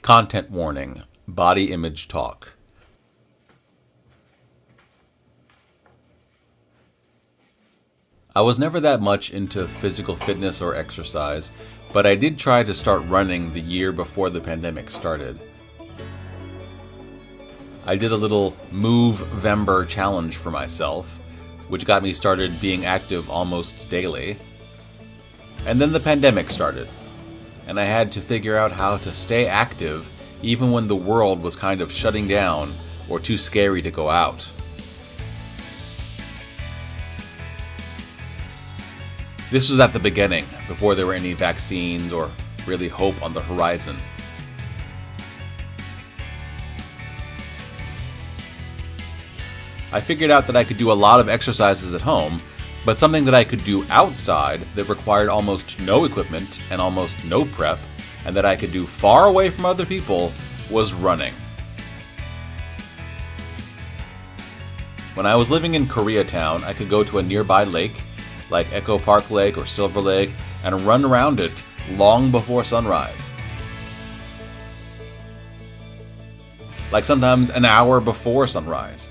Content warning, body image talk. I was never that much into physical fitness or exercise, but I did try to start running the year before the pandemic started. I did a little Vlogvember challenge for myself, which got me started being active almost daily. And then the pandemic started, and I had to figure out how to stay active even when the world was kind of shutting down or too scary to go out. This was at the beginning, before there were any vaccines or really hope on the horizon. I figured out that I could do a lot of exercises at home, but something that I could do outside that required almost no equipment and almost no prep, and that I could do far away from other people, was running. When I was living in Koreatown, I could go to a nearby lake, like Echo Park Lake or Silver Lake, and run around it long before sunrise. Like sometimes an hour before sunrise.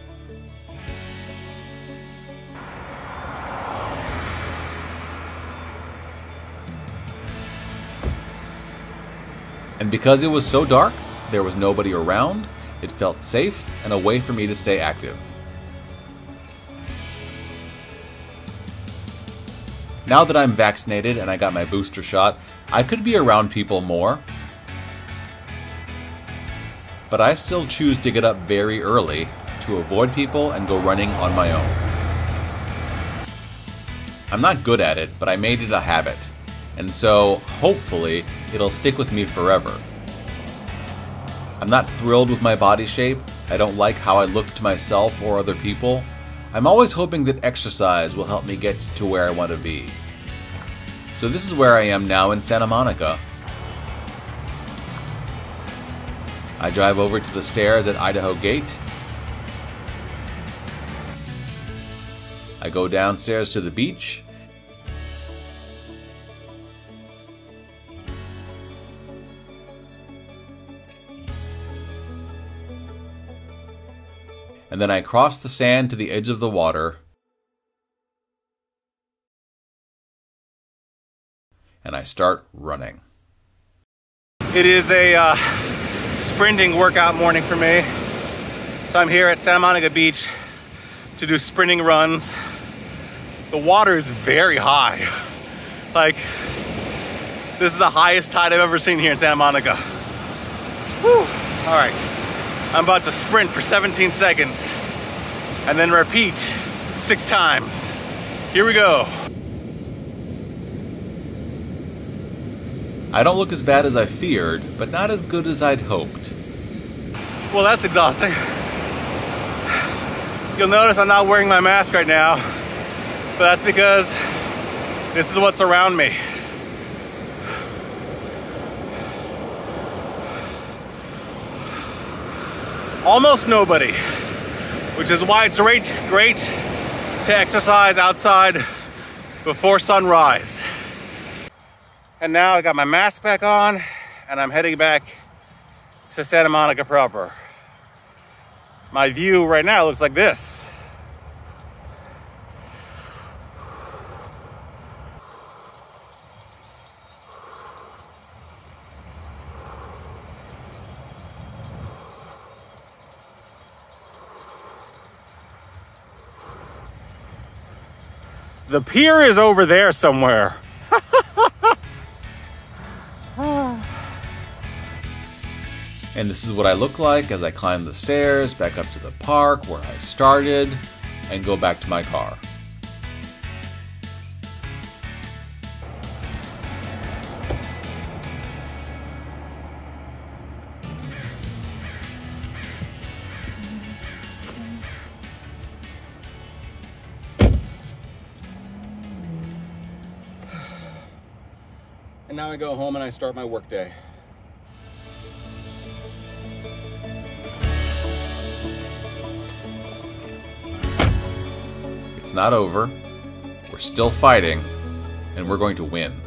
And because it was so dark, there was nobody around, it felt safe and a way for me to stay active. Now that I'm vaccinated and I got my booster shot, I could be around people more. But I still choose to get up very early to avoid people and go running on my own. I'm not good at it, but I made it a habit. And so, hopefully, it'll stick with me forever. I'm not thrilled with my body shape. I don't like how I look to myself or other people. I'm always hoping that exercise will help me get to where I want to be. So this is where I am now in Santa Monica. I drive over to the stairs at Idaho Gate. I go downstairs to the beach. And then I cross the sand to the edge of the water. And I start running. It is a sprinting workout morning for me. So I'm here at Santa Monica Beach to do sprinting runs. The water is very high. Like, this is the highest tide I've ever seen here in Santa Monica. Whew. All right. I'm about to sprint for 17 seconds and then repeat 6 times. Here we go. I don't look as bad as I feared, but not as good as I'd hoped. Well, that's exhausting. You'll notice I'm not wearing my mask right now, but that's because this is what's around me. Almost nobody, which is why it's great to exercise outside before sunrise. And now I got my mask back on and I'm heading back to Santa Monica proper. My view right now looks like this. The pier is over there somewhere. And this is what I look like as I climb the stairs back up to the park where I started and go back to my car. And now I go home and I start my workday. It's not over. We're still fighting, and we're going to win.